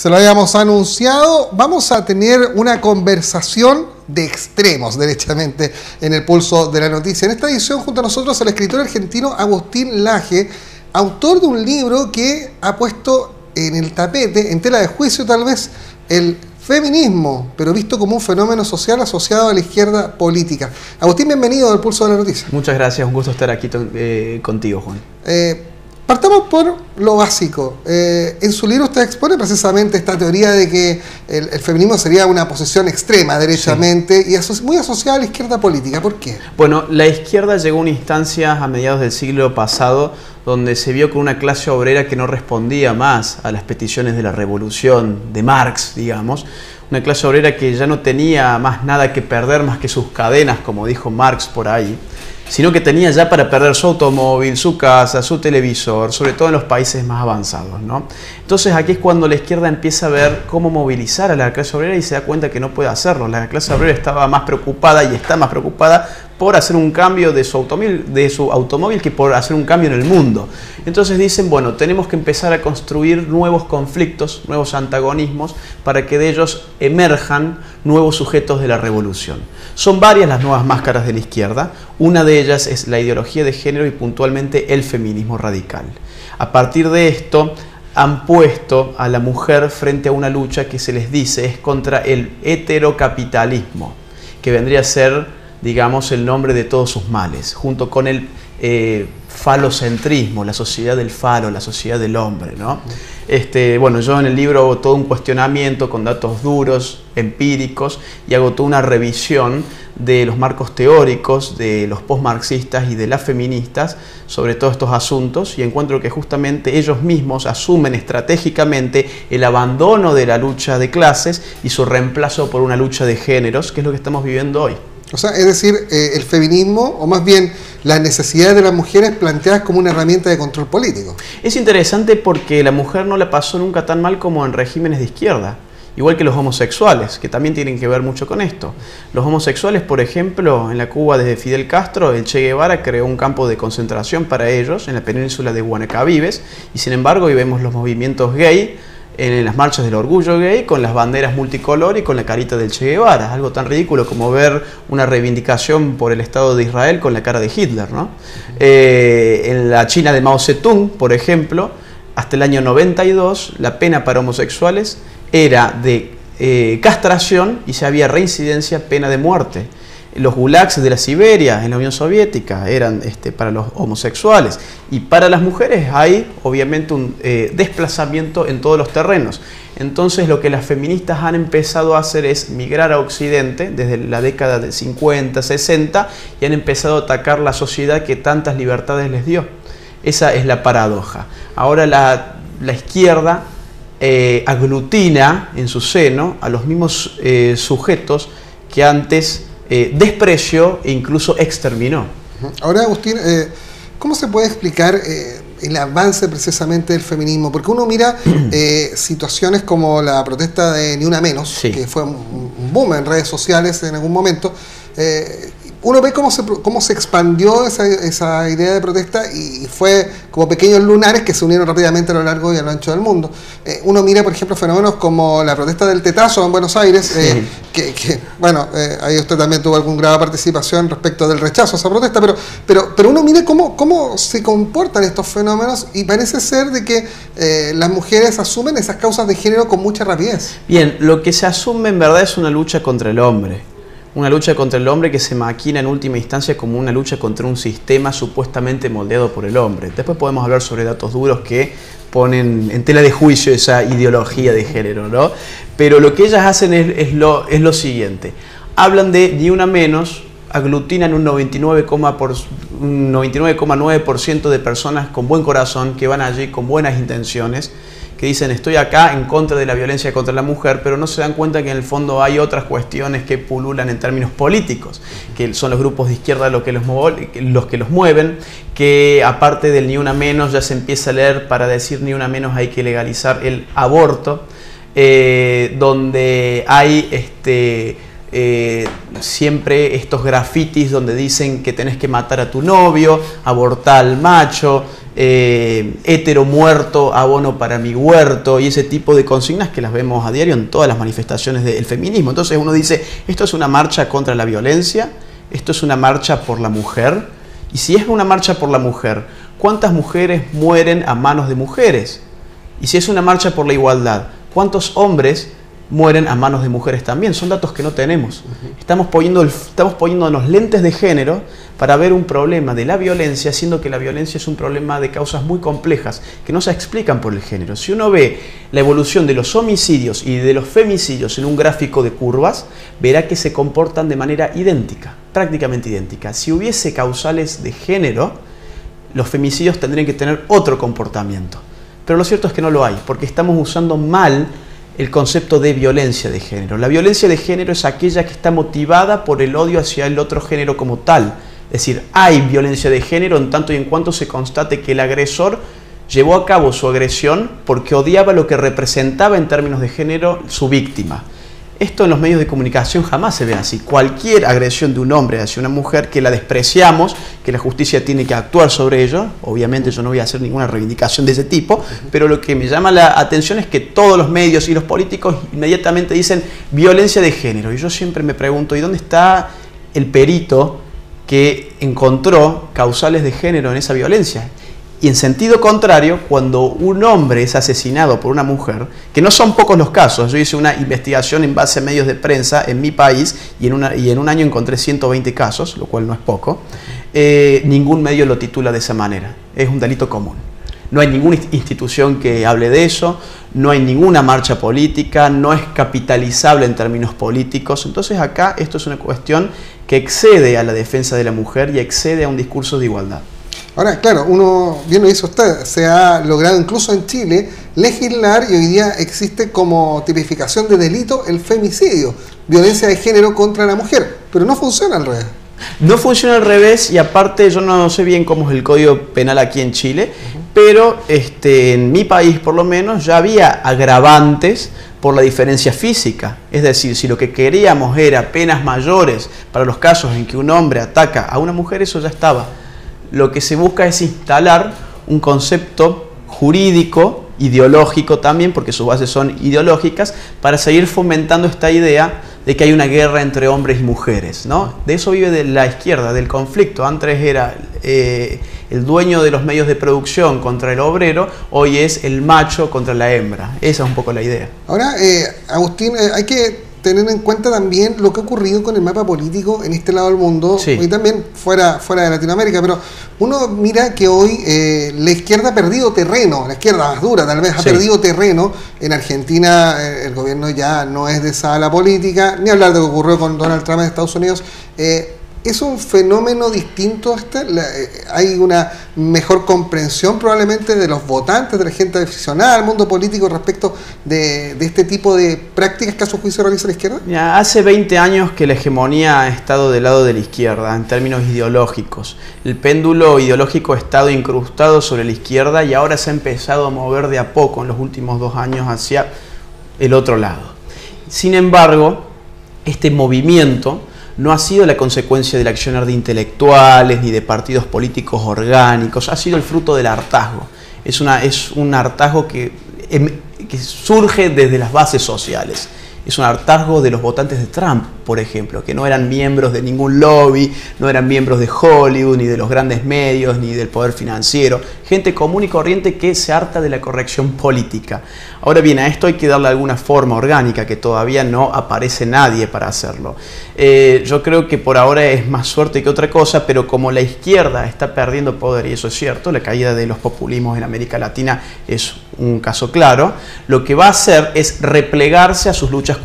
Se lo habíamos anunciado. Vamos a tener una conversación de extremos, derechamente, en el pulso de la noticia. En esta edición, junto a nosotros, el escritor argentino Agustín Laje, autor de un libro que ha puesto en el tapete, en tela de juicio tal vez, el feminismo, pero visto como un fenómeno social asociado a la izquierda política. Agustín, bienvenido al pulso de la noticia. Muchas gracias, un gusto estar aquí contigo, Juan. Partamos por lo básico. En su libro usted expone precisamente esta teoría de que el feminismo sería una posición extrema, derechamente, sí, y muy asociada a la izquierda política. ¿Por qué? Bueno, la izquierda llegó a una instancia a mediados del siglo pasado donde se vio con una clase obrera que no respondía más a las peticiones de la revolución de Marx, digamos. Una clase obrera que ya no tenía más nada que perder más que sus cadenas, como dijo Marx por ahí, sino que tenía ya para perder su automóvil, su casa, su televisor, sobre todo en los países más avanzados, ¿no? Entonces aquí es cuando la izquierda empieza a ver cómo movilizar a la clase obrera y se da cuenta que no puede hacerlo. La clase obrera estaba más preocupada y está más preocupada por hacer un cambio de su automóvil que por hacer un cambio en el mundo. Entonces dicen, bueno, tenemos que empezar a construir nuevos conflictos, nuevos antagonismos, para que de ellos emerjan nuevos sujetos de la revolución. Son varias las nuevas máscaras de la izquierda. Una de ellas es la ideología de género y puntualmente el feminismo radical. A partir de esto han puesto a la mujer frente a una lucha que se les dice es contra el heterocapitalismo, que vendría a ser, digamos, el nombre de todos sus males, junto con el falocentrismo, la sociedad del falo, la sociedad del hombre, ¿no? Bueno, yo en el libro hago todo un cuestionamiento con datos duros, empíricos, y hago toda una revisión de los marcos teóricos de los postmarxistas y de las feministas sobre todos estos asuntos, y encuentro que justamente ellos mismos asumen estratégicamente el abandono de la lucha de clases y su reemplazo por una lucha de géneros, que es lo que estamos viviendo hoy. O sea, es decir, el feminismo, o más bien las necesidades de las mujeres planteadas como una herramienta de control político. Es interesante porque la mujer no la pasó nunca tan mal como en regímenes de izquierda, igual que los homosexuales, que también tienen que ver mucho con esto. Los homosexuales, por ejemplo, en la Cuba desde Fidel Castro, el Che Guevara creó un campo de concentración para ellos en la península de Guanacavives, y sin embargo hoy vemos los movimientos gay en las marchas del orgullo gay con las banderas multicolor y con la carita del Che Guevara. Algo tan ridículo como ver una reivindicación por el Estado de Israel con la cara de Hitler, ¿no? En la China de Mao Zedong, por ejemplo, hasta el año 92 la pena para homosexuales era de castración y si había reincidencia, pena de muerte. Los gulags de la Siberia en la Unión Soviética eran para los homosexuales, y para las mujeres hay obviamente un desplazamiento en todos los terrenos. Entonces lo que las feministas han empezado a hacer es migrar a Occidente desde la década de 50, 60 y han empezado a atacar la sociedad que tantas libertades les dio. Esa es la paradoja. Ahora la izquierda aglutina en su seno a los mismos sujetos que antes despreció e incluso exterminó. Ahora, Agustín, ¿cómo se puede explicar el avance precisamente del feminismo? Porque uno mira situaciones como la protesta de Ni Una Menos, sí, que fue un boom en redes sociales en algún momento. Uno ve cómo se expandió esa idea de protesta y fue como pequeños lunares que se unieron rápidamente a lo largo y a lo ancho del mundo. Uno mira, por ejemplo, fenómenos como la protesta del tetazo en Buenos Aires, sí, bueno, ahí usted también tuvo algún grado de participación respecto del rechazo a esa protesta, pero uno mira cómo se comportan estos fenómenos y parece ser de que las mujeres asumen esas causas de género con mucha rapidez. Bien, lo que se asume en verdad es una lucha contra el hombre. Una lucha contra el hombre que se maquina en última instancia como una lucha contra un sistema supuestamente moldeado por el hombre. Después podemos hablar sobre datos duros que ponen en tela de juicio esa ideología de género, ¿no? Pero lo que ellas hacen es lo siguiente. Hablan de Ni Una Menos, aglutinan un 99,9% de personas con buen corazón que van allí con buenas intenciones, que dicen estoy acá en contra de la violencia contra la mujer, pero no se dan cuenta que en el fondo hay otras cuestiones que pululan en términos políticos, que son los grupos de izquierda los que los mueven, que aparte del Ni Una Menos ya se empieza a leer para decir Ni Una Menos hay que legalizar el aborto, donde hay siempre estos grafitis donde dicen que tenés que matar a tu novio, abortar al macho, hétero muerto, abono para mi huerto, y ese tipo de consignas que las vemos a diario en todas las manifestaciones del feminismo. Entonces uno dice, esto es una marcha contra la violencia, esto es una marcha por la mujer, y si es una marcha por la mujer, ¿cuántas mujeres mueren a manos de mujeres? Y si es una marcha por la igualdad, ¿cuántos hombres mueren a manos de mujeres también? Son datos que no tenemos. Estamos poniéndonos lentes de género para ver un problema de la violencia, siendo que la violencia es un problema de causas muy complejas que no se explican por el género. Si uno ve la evolución de los homicidios y de los femicidios en un gráfico de curvas, verá que se comportan de manera idéntica, prácticamente idéntica. Si hubiese causales de género, los femicidios tendrían que tener otro comportamiento. Pero lo cierto es que no lo hay, porque estamos usando mal el concepto de violencia de género. La violencia de género es aquella que está motivada por el odio hacia el otro género como tal. Es decir, hay violencia de género en tanto y en cuanto se constate que el agresor llevó a cabo su agresión porque odiaba lo que representaba en términos de género su víctima. Esto en los medios de comunicación jamás se ve así. Cualquier agresión de un hombre hacia una mujer que la despreciamos, que la justicia tiene que actuar sobre ello, obviamente yo no voy a hacer ninguna reivindicación de ese tipo, pero lo que me llama la atención es que todos los medios y los políticos inmediatamente dicen violencia de género. Y yo siempre me pregunto, ¿y dónde está el perito que encontró causales de género en esa violencia? Y en sentido contrario, cuando un hombre es asesinado por una mujer, que no son pocos los casos, yo hice una investigación en base a medios de prensa en mi país y en un año encontré 120 casos, lo cual no es poco, ningún medio lo titula de esa manera, es un delito común. No hay ninguna institución que hable de eso, no hay ninguna marcha política, no es capitalizable en términos políticos. Entonces acá esto es una cuestión que excede a la defensa de la mujer y excede a un discurso de igualdad. Ahora, claro, uno, bien lo hizo usted, se ha logrado incluso en Chile legislar y hoy día existe como tipificación de delito el femicidio, violencia de género contra la mujer, pero no funciona al revés. No funciona al revés y aparte yo no sé bien cómo es el Código Penal aquí en Chile, pero en mi país por lo menos ya había agravantes por la diferencia física. Es decir, si lo que queríamos era penas mayores para los casos en que un hombre ataca a una mujer, eso ya estaba. Lo que se busca es instalar un concepto jurídico, ideológico también, porque sus bases son ideológicas, para seguir fomentando esta idea de que hay una guerra entre hombres y mujeres, ¿no? De eso vive de la izquierda, del conflicto. Antes era el dueño de los medios de producción contra el obrero, hoy es el macho contra la hembra. Esa es un poco la idea. Ahora, Agustín, hay que tener en cuenta también lo que ha ocurrido con el mapa político en este lado del mundo, sí, y también fuera de Latinoamérica, pero uno mira que hoy la izquierda ha perdido terreno, la izquierda más dura tal vez ha perdido terreno. En Argentina el gobierno ya no es de esa ala política, ni hablar de lo que ocurrió con Donald Trump en Estados Unidos. ¿Es un fenómeno distinto a este? ¿Hay una mejor comprensión probablemente de los votantes, de la gente aficionada al mundo político respecto de este tipo de prácticas que a su juicio realiza la izquierda? Ya, hace 20 años que la hegemonía ha estado del lado de la izquierda en términos ideológicos. El péndulo ideológico ha estado incrustado sobre la izquierda y ahora se ha empezado a mover de a poco en los últimos 2 años hacia el otro lado. Sin embargo, este movimiento no ha sido la consecuencia del accionar de intelectuales ni de partidos políticos orgánicos, ha sido el fruto del hartazgo. Es un hartazgo que surge desde las bases sociales. Es un hartazgo de los votantes de Trump, por ejemplo, que no eran miembros de ningún lobby, no eran miembros de Hollywood, ni de los grandes medios, ni del poder financiero. Gente común y corriente que se harta de la corrección política. Ahora bien, a esto hay que darle alguna forma orgánica, que todavía no aparece nadie para hacerlo. Yo creo que por ahora es más suerte que otra cosa, pero como la izquierda está perdiendo poder, y eso es cierto, la caída de los populismos en América Latina es un caso claro, lo que va a hacer es replegarse a sus luchas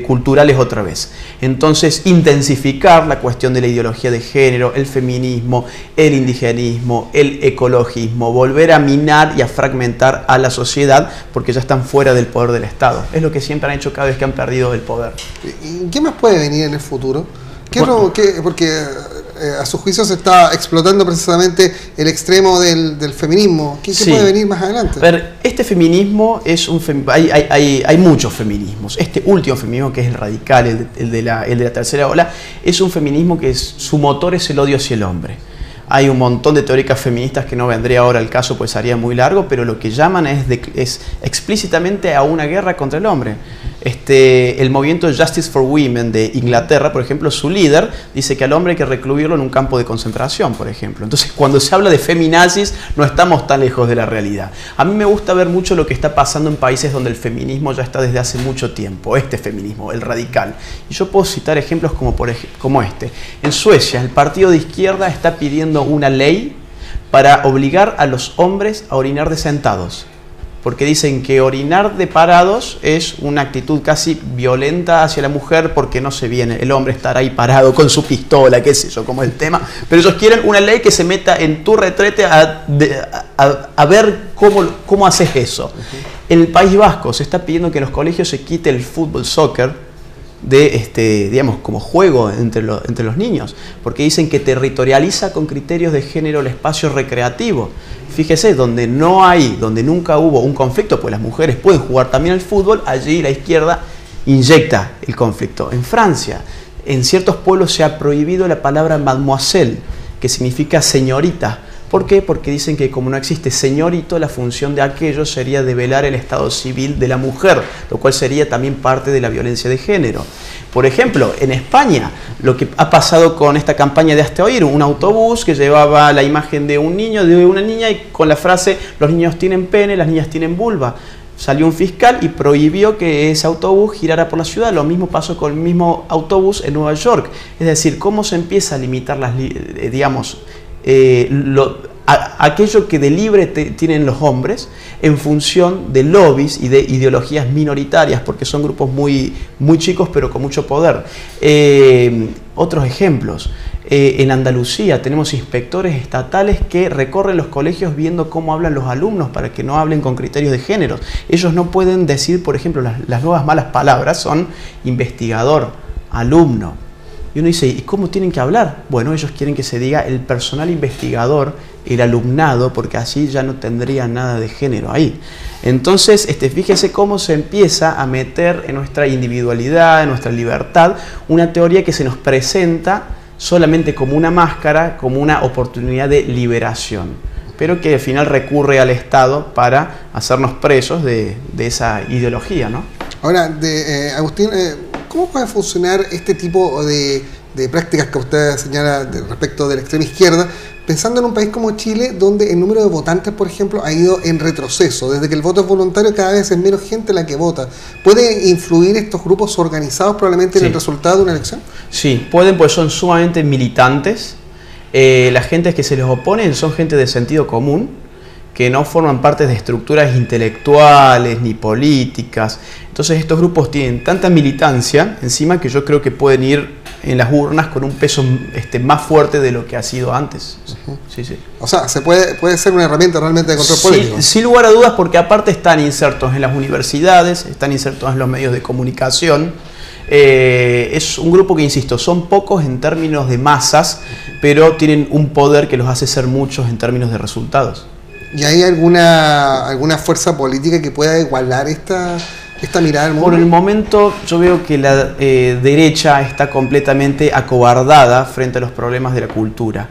culturales otra vez. Entonces, intensificar la cuestión de la ideología de género, el feminismo, el indigenismo, el ecologismo, volver a minar y a fragmentar a la sociedad porque ya están fuera del poder del Estado. Es lo que siempre han hecho cada vez que han perdido el poder. ¿Y qué más puede venir en el futuro? Porque a su juicio se está explotando precisamente el extremo del feminismo. ¿Qué puede venir más adelante? A ver, este feminismo es hay muchos feminismos. Este último feminismo, que es el radical, el de la tercera ola, es un feminismo que su motor es el odio hacia el hombre. Hay un montón de teóricas feministas que no vendría ahora al caso, pues haría muy largo, pero lo que llaman es explícitamente a una guerra contra el hombre. El movimiento Justice for Women de Inglaterra, por ejemplo, su líder dice que al hombre hay que recluirlo en un campo de concentración, por ejemplo. Entonces, cuando se habla de feminazis, no estamos tan lejos de la realidad. A mí me gusta ver mucho lo que está pasando en países donde el feminismo ya está desde hace mucho tiempo, este feminismo, el radical. Y yo puedo citar ejemplos como este. En Suecia, el partido de izquierda está pidiendo una ley para obligar a los hombres a orinar de sentados. Porque dicen que orinar de parados es una actitud casi violenta hacia la mujer porque no se viene, el hombre estará ahí parado con su pistola, qué sé yo, como el tema. Pero ellos quieren una ley que se meta en tu retrete a ver cómo haces eso. En el País Vasco se está pidiendo que en los colegios se quite el fútbol, soccer, digamos, como juego entre los niños, porque dicen que territorializa con criterios de género el espacio recreativo. Fíjese, donde nunca hubo un conflicto, pues las mujeres pueden jugar también al fútbol, allí la izquierda inyecta el conflicto. En Francia, en ciertos pueblos se ha prohibido la palabra mademoiselle, que significa señorita. ¿Por qué? Porque dicen que como no existe señorito, la función de aquello sería develar el estado civil de la mujer, lo cual sería también parte de la violencia de género. Por ejemplo, en España, lo que ha pasado con esta campaña de Hazte Oír, un autobús que llevaba la imagen de un niño, de una niña, y con la frase, los niños tienen pene, las niñas tienen vulva. Salió un fiscal y prohibió que ese autobús girara por la ciudad. Lo mismo pasó con el mismo autobús en Nueva York. Es decir, cómo se empieza a limitar aquello que de libre tienen los hombres en función de lobbies y de ideologías minoritarias, porque son grupos muy chicos pero con mucho poder. Otros ejemplos. En Andalucía tenemos inspectores estatales que recorren los colegios viendo cómo hablan los alumnos para que no hablen con criterios de género. Ellos no pueden decir, por ejemplo, las nuevas malas palabras son investigador, alumno. Y uno dice, ¿y cómo tienen que hablar? Bueno, ellos quieren que se diga el personal investigador, el alumnado, porque así ya no tendría nada de género ahí. Entonces, fíjese cómo se empieza a meter en nuestra individualidad, en nuestra libertad, una teoría que se nos presenta solamente como una máscara, como una oportunidad de liberación, pero que al final recurre al Estado para hacernos presos de esa ideología, ¿no? Ahora, Agustín, ¿cómo puede funcionar este tipo de prácticas que usted señala respecto de la extrema izquierda, pensando en un país como Chile, donde el número de votantes, por ejemplo, ha ido en retroceso? Desde que el voto es voluntario, cada vez es menos gente la que vota. ¿Puede influir estos grupos organizados probablemente en el resultado de una elección? Sí, pueden, pues son sumamente militantes. Las gentes que se les oponen son gente de sentido común, que no forman parte de estructuras intelectuales ni políticas. Entonces estos grupos tienen tanta militancia encima que yo creo que pueden ir en las urnas con un peso más fuerte de lo que ha sido antes. Sí, sí. O sea, puede ser una herramienta realmente de control político. Sin lugar a dudas, porque aparte están insertos en las universidades, están insertos en los medios de comunicación. Es un grupo que, insisto, son pocos en términos de masas, pero tienen un poder que los hace ser muchos en términos de resultados. ¿Y hay alguna fuerza política que pueda igualar esta mirada del mundo? Por el momento yo veo que la derecha está completamente acobardada frente a los problemas de la cultura.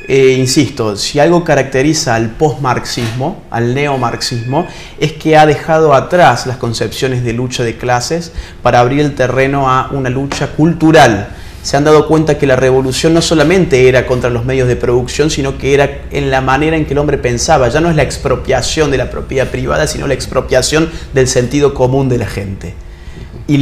Insisto, si algo caracteriza al postmarxismo, al neomarxismo, es que ha dejado atrás las concepciones de lucha de clases para abrir el terreno a una lucha cultural. Se han dado cuenta que la revolución no solamente era contra los medios de producción, sino que era en la manera en que el hombre pensaba. Ya no es la expropiación de la propiedad privada, sino la expropiación del sentido común de la gente. Y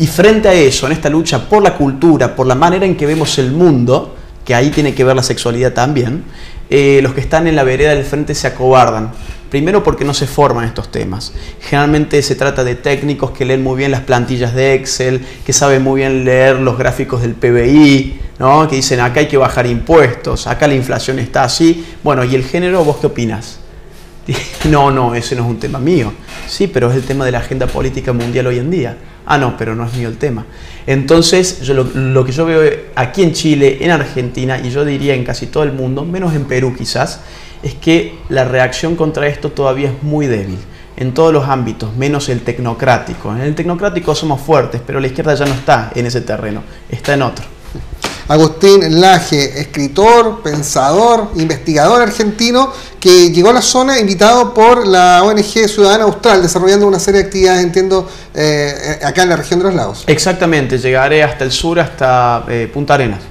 frente a eso, en esta lucha por la cultura, por la manera en que vemos el mundo, que ahí tiene que ver la sexualidad también, los que están en la vereda del frente se acobardan. Primero porque no se forman estos temas. Generalmente se trata de técnicos que leen muy bien las plantillas de Excel, que saben muy bien leer los gráficos del PBI, ¿no? Que dicen acá hay que bajar impuestos, acá la inflación está así. Bueno, ¿y el género vos qué opinas? No, ese no es un tema mío. Sí, pero es el tema de la agenda política mundial hoy en día. Ah, no, pero no es mío el tema. Entonces, lo que yo veo aquí en Chile, en Argentina, y yo diría en casi todo el mundo, menos en Perú quizás, es que la reacción contra esto todavía es muy débil, en todos los ámbitos, menos el tecnocrático. En el tecnocrático somos fuertes, pero la izquierda ya no está en ese terreno, está en otro. Agustín Laje, escritor, pensador, investigador argentino, que llegó a la zona invitado por la ONG Ciudadana Austral, desarrollando una serie de actividades, entiendo, acá en la región de los lagos. Exactamente, llegaré hasta el sur, hasta Punta Arenas.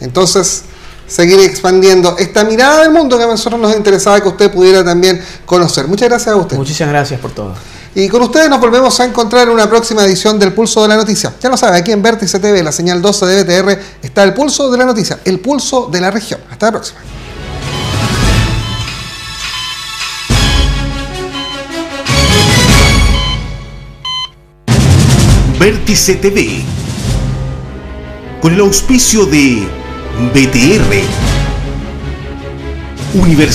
Entonces, seguir expandiendo esta mirada del mundo que a nosotros nos interesaba que usted pudiera también conocer. Muchas gracias a usted. Muchísimas gracias por todo. Y con ustedes nos volvemos a encontrar en una próxima edición del Pulso de la Noticia. Ya lo sabe, aquí en Vértice TV, la señal 12 de BTR, está el Pulso de la Noticia, el pulso de la región. Hasta la próxima. Vértice TV, con el auspicio de BTR, Universidad